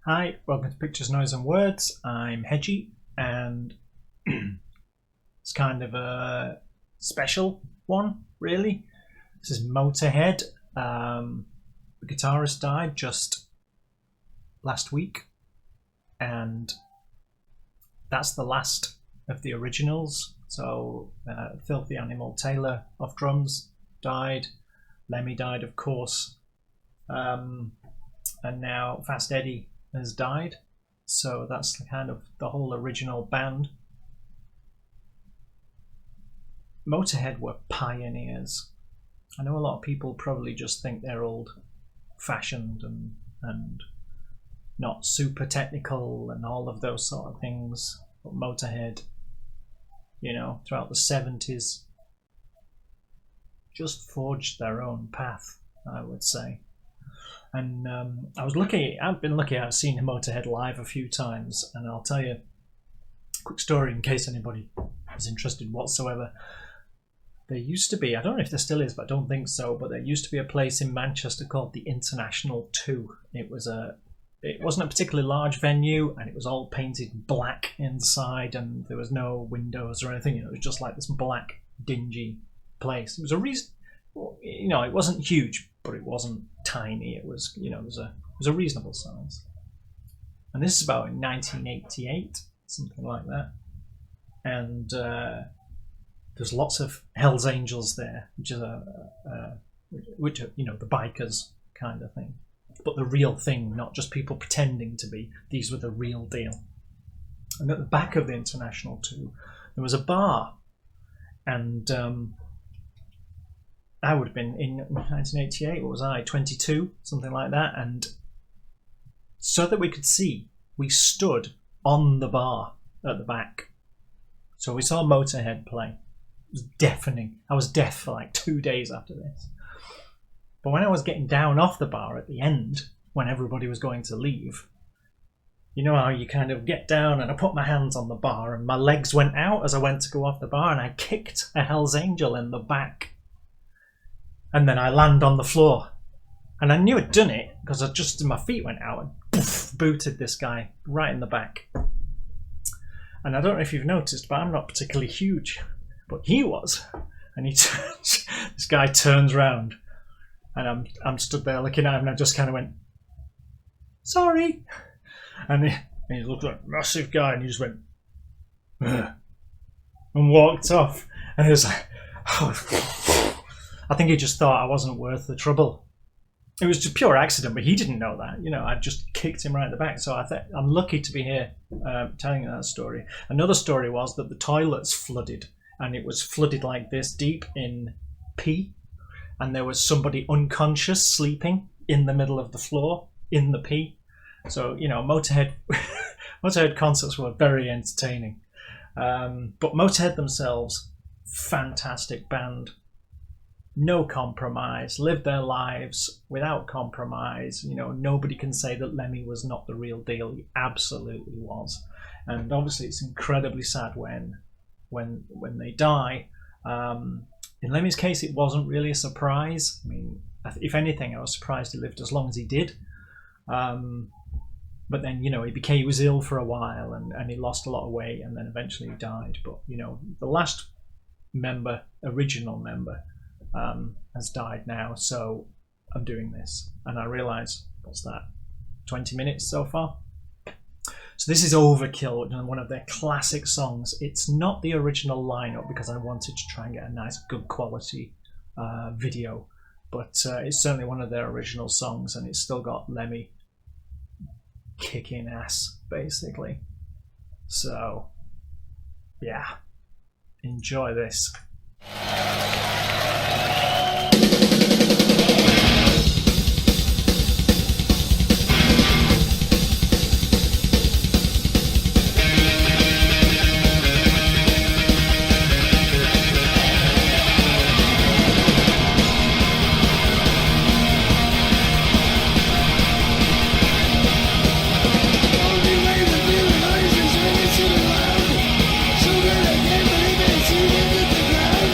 Hi, welcome to Pictures, Noise and Words. I'm Hedgy, and it's kind of a special one, really. This is Motorhead. The guitarist died just last week, and that's the last of the originals. So Filthy Animal Taylor off drums died, Lemmy died, of course, and now Fast Eddie has died. So that's kind of the whole original band. Motorhead were pioneers. I know a lot of people probably just think they're old-fashioned and not super technical and all of those sort of things. But Motorhead, throughout the 70s, just forged their own path, I would say. And I've seen Motorhead live a few times, and I'll tell you a quick story in case anybody is interested whatsoever. There used to be, I don't know if there still is, but I don't think so, but there used to be a place in Manchester called the International 2. It wasn't a particularly large venue, and it was all painted black inside, and there was no windows or anything. It was just like this black, dingy place. It was it wasn't huge, but it wasn't tiny. It was, it was a reasonable size. And this is about in 1988, something like that. And there's lots of Hell's Angels there, which are the bikers kind of thing, but the real thing, not just people pretending to be. These were the real deal. And at the back of the International 2, there was a bar, and I would have been in 1988, what was I, 22, something like that, and so that we could see, we stood on the bar at the back. So we saw Motorhead play. It was deafening. I was deaf for like 2 days after this. But when I was getting down off the bar at the end, when everybody was going to leave, you know how you kind of get down, and I put my hands on the bar and my legs went out as I went to go off the bar, and I kicked a Hell's Angel in the back. And then I land on the floor. And I knew I'd done it because my feet went out and poof, booted this guy right in the back. And I don't know if you've noticed, but I'm not particularly huge. But he was. And this guy turns round. And I'm stood there looking at him, and I just kind of went, sorry. And he looked like a massive guy, and he just went, ugh, and walked off. And he was like, oh. I think he just thought I wasn't worth the trouble. It was just pure accident, but he didn't know that. I just kicked him right in the back. So I'm lucky to be here telling you that story. Another story was that the toilets flooded, and it was flooded like this deep in pee, and there was somebody unconscious sleeping in the middle of the floor in the pee. So Motorhead concerts were very entertaining. But Motorhead themselves, fantastic band. No compromise, lived their lives without compromise. Nobody can say that Lemmy was not the real deal. He absolutely was. And obviously it's incredibly sad when they die. In Lemmy's case, it wasn't really a surprise. I mean, if anything, I was surprised he lived as long as he did. But then, he was ill for a while, and he lost a lot of weight, and then eventually he died. But, the last original member, has died now, so I'm doing this, and I realise, what's that, 20 minutes so far? So this is Overkill, one of their classic songs. It's not the original lineup because I wanted to try and get a nice good quality video, but it's certainly one of their original songs, and it's still got Lemmy kicking ass basically. So yeah, enjoy this. So that I can't believe it, see it at the ground.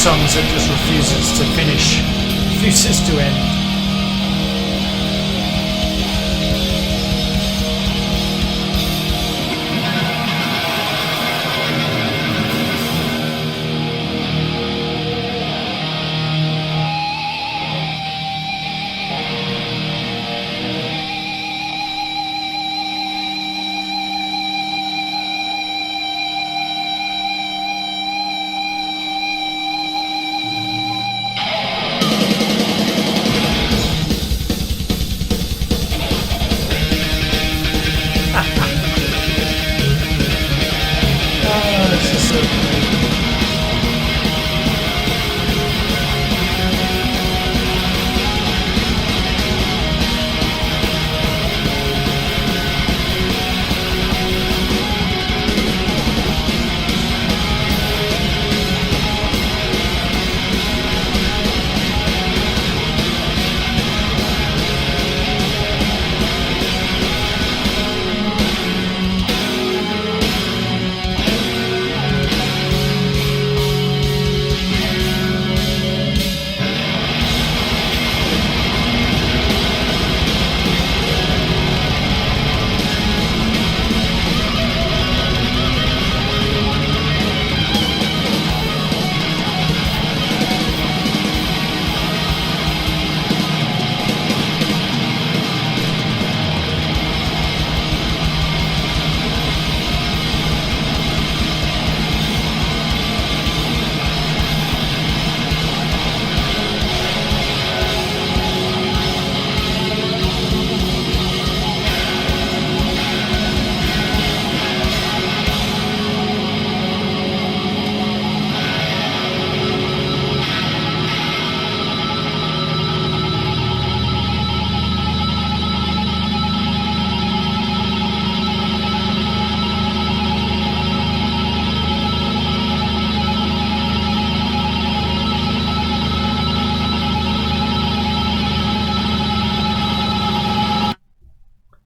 songs that just refuses to finish, refuses to end.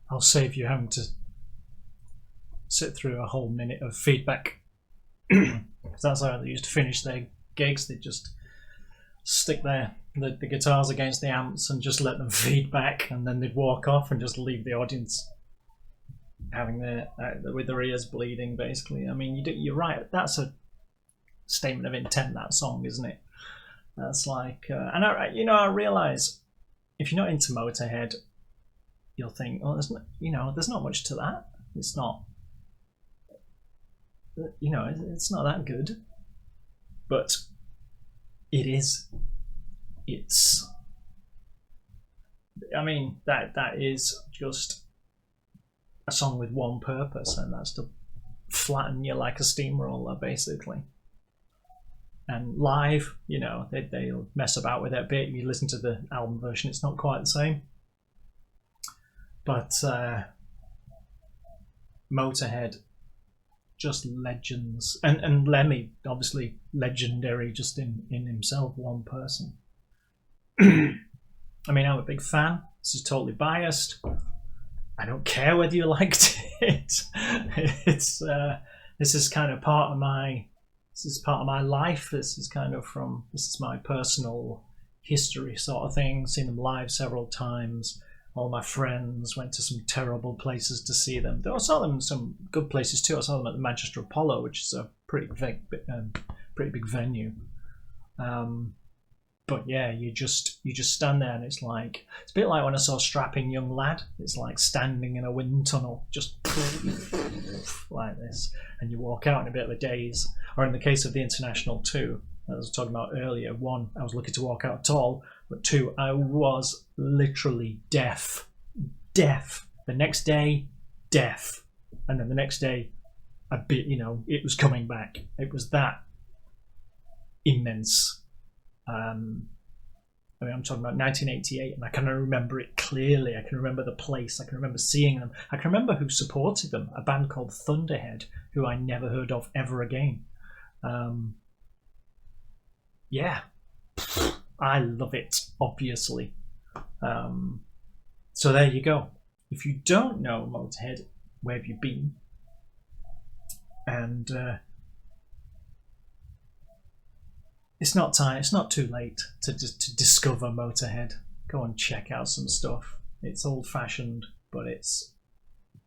I'll save you having to sit through a whole minute of feedback. Because that's how they used to finish their gigs. They just stick the guitars against the amps and just let them feedback, and then they'd walk off and just leave the audience having with their ears bleeding, basically. I mean, you're right. That's a statement of intent, that song, isn't it? That's like, and I realise if you're not into Motorhead, you'll think, oh, there's not much to that. It's not, it's not that good. But it is. It's. I mean, that is just a song with one purpose, and that's to flatten you like a steamroller, basically. And live, they'll mess about with it a bit. You listen to the album version, it's not quite the same. But Motorhead, just legends. And Lemmy, obviously legendary just in himself, one person. I mean, I'm a big fan. This is totally biased. I don't care whether you liked it. This is kind of part of my life. This is my personal history sort of thing. Seen them live several times. All my friends went to some terrible places to see them. I saw them in some good places too. I saw them at the Manchester Apollo, which is a pretty big venue. But yeah, you just stand there, and it's a bit like when I saw Strapping Young Lad. It's like standing in a wind tunnel, just like this, and you walk out in a bit of a daze. Or in the case of the International 2, as I was talking about earlier, 1, I was lucky to walk out at all, but 2, I was literally deaf. The next day, deaf, and then the next day, a bit, it was coming back. It was that immense. I'm talking about 1988, and I can remember it clearly. I can remember the place. I can remember seeing them. I can remember who supported them, a band called Thunderhead, who I never heard of ever again. Yeah, I love it, obviously. So there you go. If you don't know Motorhead, where have you been? And it's not time. It's not too late to discover Motorhead. Go and check out some stuff. It's old-fashioned, but it's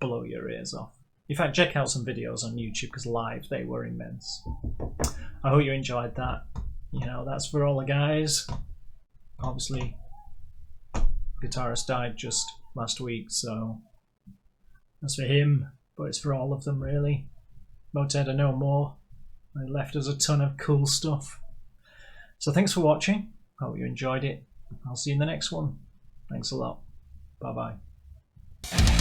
blow your ears off. In fact, check out some videos on YouTube because live they were immense. I hope you enjoyed that. You know, that's for all the guys. Obviously, guitarist died just last week, so that's for him, but it's for all of them really. Motorhead are no more. They left us a ton of cool stuff. So thanks for watching. Hope you enjoyed it. I'll see you in the next one. Thanks a lot. Bye bye.